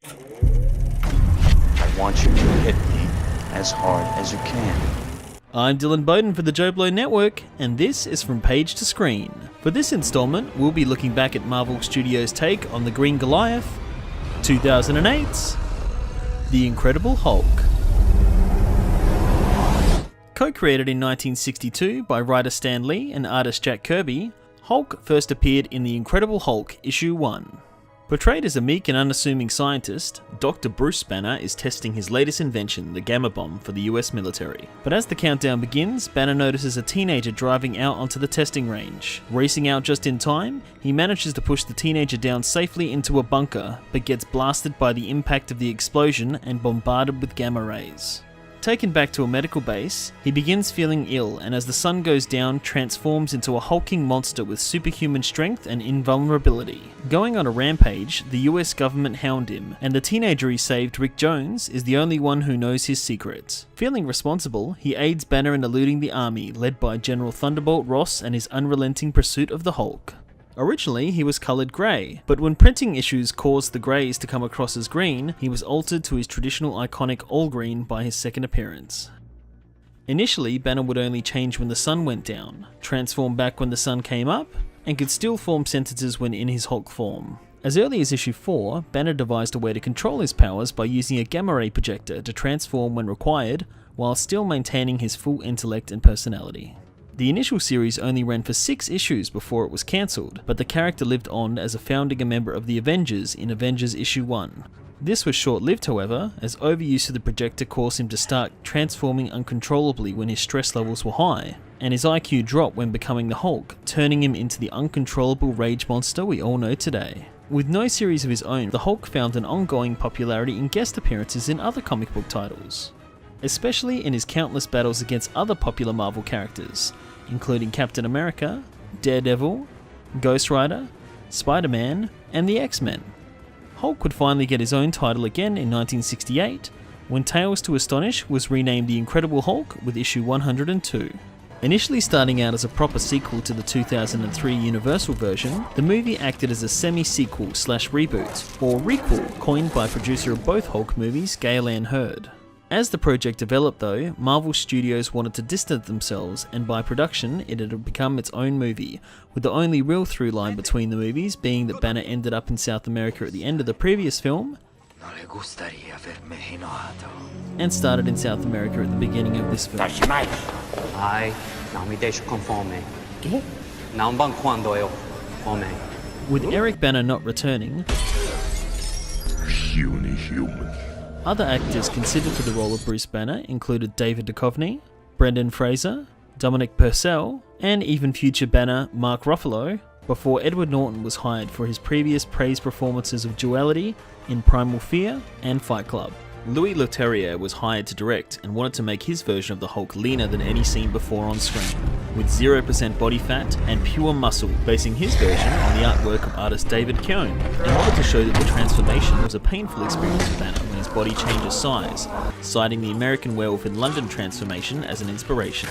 I want you to hit me as hard as you can. I'm Dylan Bowden for the Joe Blow Network, and this is From Page to Screen. For this installment, we'll be looking back at Marvel Studios' take on the Green Goliath, 2008's The Incredible Hulk. Co-created in 1962 by writer Stan Lee and artist Jack Kirby, Hulk first appeared in The Incredible Hulk Issue 1. Portrayed as a meek and unassuming scientist, Dr. Bruce Banner is testing his latest invention, the Gamma Bomb, for the US military. But as the countdown begins, Banner notices a teenager driving out onto the testing range. Racing out just in time, he manages to push the teenager down safely into a bunker, but gets blasted by the impact of the explosion and bombarded with gamma rays. Taken back to a medical base, he begins feeling ill and as the sun goes down, transforms into a hulking monster with superhuman strength and invulnerability. Going on a rampage, the US government hound him, and the teenager he saved, Rick Jones, is the only one who knows his secrets. Feeling responsible, he aids Banner in eluding the army, led by General Thunderbolt Ross and his unrelenting pursuit of the Hulk. Originally, he was coloured grey, but when printing issues caused the greys to come across as green, he was altered to his traditional iconic all-green by his second appearance. Initially, Banner would only change when the sun went down, transform back when the sun came up, and could still form sentences when in his Hulk form. As early as issue 4, Banner devised a way to control his powers by using a gamma ray projector to transform when required, while still maintaining his full intellect and personality. The initial series only ran for 6 issues before it was cancelled, but the character lived on as a founding member of the Avengers in Avengers issue 1. This was short-lived however, as overuse of the projector caused him to start transforming uncontrollably when his stress levels were high, and his IQ dropped when becoming the Hulk, turning him into the uncontrollable rage monster we all know today. With no series of his own, the Hulk found an ongoing popularity in guest appearances in other comic book titles, especially in his countless battles against other popular Marvel characters, including Captain America, Daredevil, Ghost Rider, Spider-Man, and the X-Men. Hulk would finally get his own title again in 1968, when Tales to Astonish was renamed The Incredible Hulk with issue 102. Initially starting out as a proper sequel to the 2003 Universal version, the movie acted as a semi-sequel/reboot, or requel, coined by producer of both Hulk movies, Gale Ann Hurd. As the project developed though, Marvel Studios wanted to distance themselves, and by production it had become its own movie, with the only real through line between the movies being that Banner ended up in South America at the end of the previous film, and started in South America at the beginning of this film. With Eric Banner not returning, other actors considered for the role of Bruce Banner included David Duchovny, Brendan Fraser, Dominic Purcell, and even future Banner Mark Ruffalo, before Edward Norton was hired for his previous praised performances of duality in Primal Fear and Fight Club. Louis Leterrier was hired to direct and wanted to make his version of the Hulk leaner than any seen before on screen, with 0% body fat and pure muscle, basing his version on the artwork of artist David Keown, in order to show that the transformation was a painful experience for Banner when his body changes size, citing the American Werewolf in London transformation as an inspiration.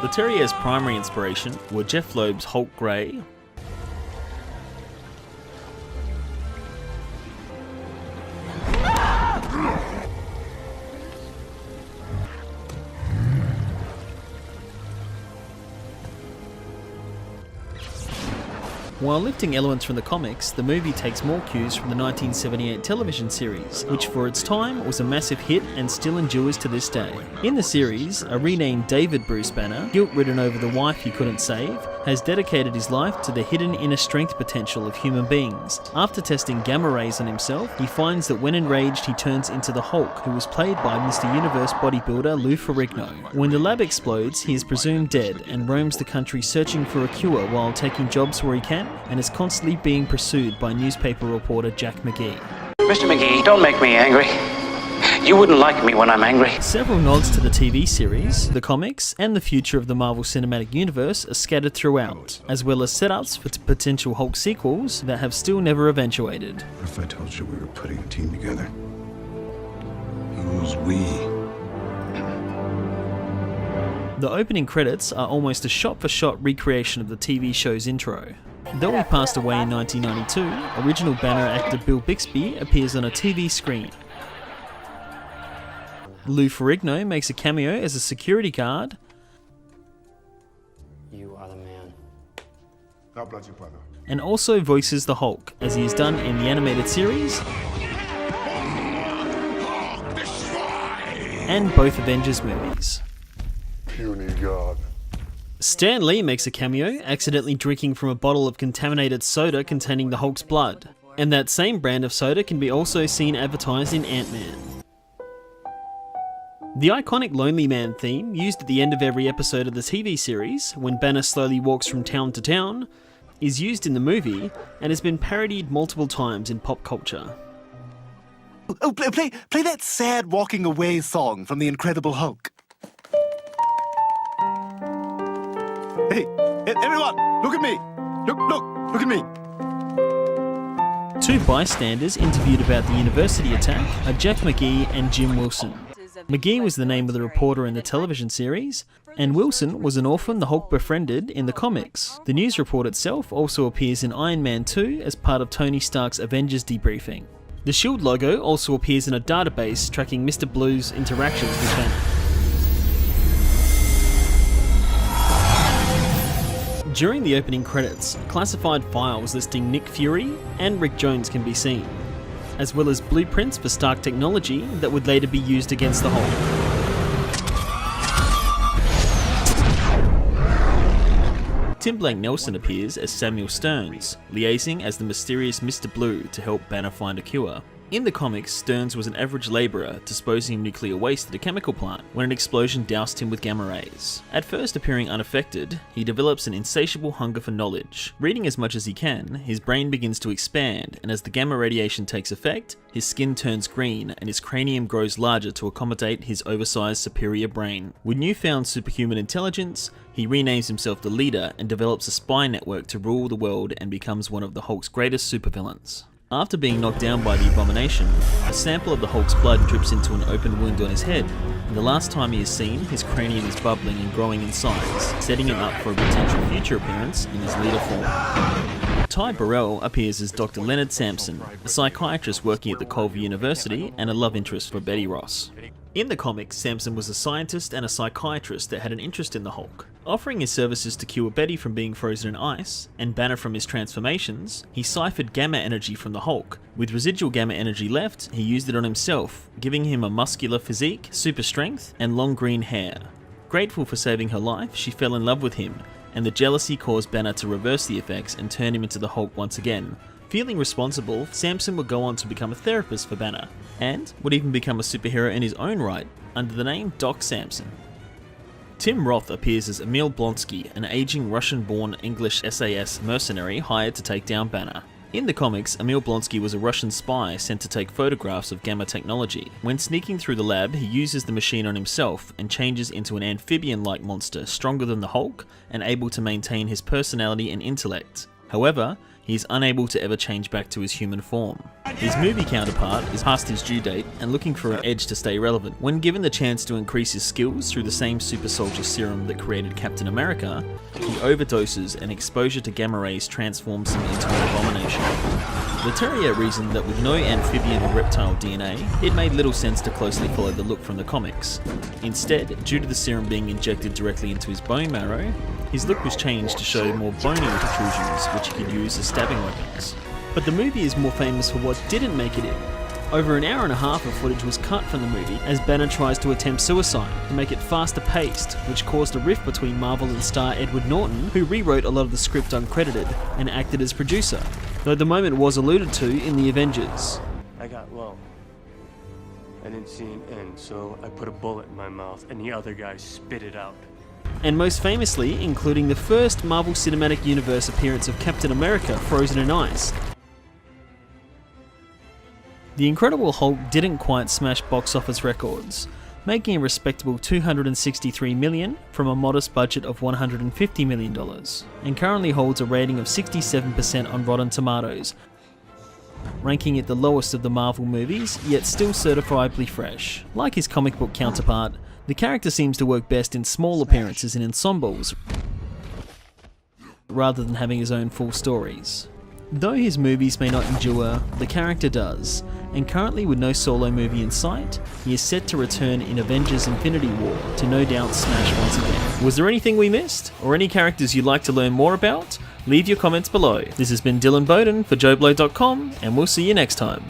Leterrier's primary inspiration were Jeff Loeb's Hulk Grey, While lifting elements from the comics, the movie takes more cues from the 1978 television series, which for its time was a massive hit and still endures to this day. In the series, a renamed David Bruce Banner, guilt-ridden over the wife he couldn't save, has dedicated his life to the hidden inner strength potential of human beings. After testing gamma rays on himself, he finds that when enraged he turns into the Hulk, who was played by Mr. Universe bodybuilder Lou Ferrigno. When the lab explodes, he is presumed dead and roams the country searching for a cure while taking jobs where he can, and is constantly being pursued by newspaper reporter Jack McGee. Mr. McGee, don't make me angry. You wouldn't like me when I'm angry. Several nods to the TV series, the comics, and the future of the Marvel Cinematic Universe are scattered throughout, as well as setups for potential Hulk sequels that have still never eventuated. What if I told you we were putting a team together? Who's we? The opening credits are almost a shot-for-shot recreation of the TV show's intro. Though he passed away in 1992, original Banner actor Bill Bixby appears on a TV screen. Lou Ferrigno makes a cameo as a security guard. You are the man. God bless you, brother. And also voices the Hulk, as he has done in the animated series and both Avengers movies. Puny God. Stan Lee makes a cameo, accidentally drinking from a bottle of contaminated soda containing the Hulk's blood. And that same brand of soda can be also seen advertised in Ant-Man. The iconic Lonely Man theme, used at the end of every episode of the TV series, when Banner slowly walks from town to town, is used in the movie and has been parodied multiple times in pop culture. Oh, play that sad walking away song from The Incredible Hulk. Hey, everyone, look at me. Look at me. Two bystanders interviewed about the university attack are Jeff McGee and Jim Wilson. McGee was the name of the reporter in the television series, and Wilson was an orphan the Hulk befriended in the comics. The news report itself also appears in Iron Man 2 as part of Tony Stark's Avengers debriefing. The SHIELD logo also appears in a database tracking Mr. Blue's interactions with Banner. During the opening credits, classified files listing Nick Fury and Rick Jones can be seen, as well as blueprints for Stark technology that would later be used against the Hulk. Tim Blake Nelson appears as Samuel Stearns, liaising as the mysterious Mr. Blue to help Banner find a cure. In the comics, Stearns was an average labourer disposing of nuclear waste at a chemical plant when an explosion doused him with gamma rays. At first appearing unaffected, he develops an insatiable hunger for knowledge. Reading as much as he can, his brain begins to expand, and as the gamma radiation takes effect, his skin turns green and his cranium grows larger to accommodate his oversized superior brain. With newfound superhuman intelligence, he renames himself the Leader and develops a spy network to rule the world and becomes one of the Hulk's greatest supervillains. After being knocked down by the Abomination, a sample of the Hulk's blood drips into an open wound on his head, and the last time he is seen, his cranium is bubbling and growing in size, setting him up for a potential future appearance in his Leader form. Ty Burrell appears as Dr. Leonard Sampson, a psychiatrist working at the Culver University and a love interest for Betty Ross. In the comics, Sampson was a scientist and a psychiatrist that had an interest in the Hulk. Offering his services to cure Betty from being frozen in ice, and Banner from his transformations, he ciphered gamma energy from the Hulk. With residual gamma energy left, he used it on himself, giving him a muscular physique, super strength, and long green hair. Grateful for saving her life, she fell in love with him, and the jealousy caused Banner to reverse the effects and turn him into the Hulk once again. Feeling responsible, Sampson would go on to become a therapist for Banner, and would even become a superhero in his own right, under the name Doc Samson. Tim Roth appears as Emil Blonsky, an aging Russian-born English SAS mercenary hired to take down Banner. In the comics, Emil Blonsky was a Russian spy sent to take photographs of gamma technology. When sneaking through the lab, he uses the machine on himself and changes into an amphibian-like monster stronger than the Hulk and able to maintain his personality and intellect. However, he is unable to ever change back to his human form. His movie counterpart is past his due date and looking for an edge to stay relevant. When given the chance to increase his skills through the same super soldier serum that created Captain America, he overdoses and exposure to gamma rays transforms him into an abomination. Leterrier reasoned that with no amphibian or reptile DNA, it made little sense to closely follow the look from the comics. Instead, due to the serum being injected directly into his bone marrow, his look was changed to show more bony protrusions which he could use as stabbing weapons. But the movie is more famous for what didn't make it in. Over an hour and a half of footage was cut from the movie as Banner tries to attempt suicide to make it faster paced, which caused a rift between Marvel and star Edward Norton, who rewrote a lot of the script uncredited and acted as producer, though the moment was alluded to in The Avengers. I got low. I didn't see an end, so I put a bullet in my mouth and the other guy spit it out. And most famously, including the first Marvel Cinematic Universe appearance of Captain America frozen in ice. The Incredible Hulk didn't quite smash box office records, making a respectable $263 million from a modest budget of $150 million, and currently holds a rating of 67% on Rotten Tomatoes, ranking it the lowest of the Marvel movies, yet still certifiably fresh. Like his comic book counterpart, the character seems to work best in small appearances and ensembles, rather than having his own full stories. Though his movies may not endure, the character does, and currently with no solo movie in sight, he is set to return in Avengers Infinity War to no doubt smash once again. Was there anything we missed, or any characters you'd like to learn more about? Leave your comments below. This has been Dylan Bowden for JoBlo.com, and we'll see you next time.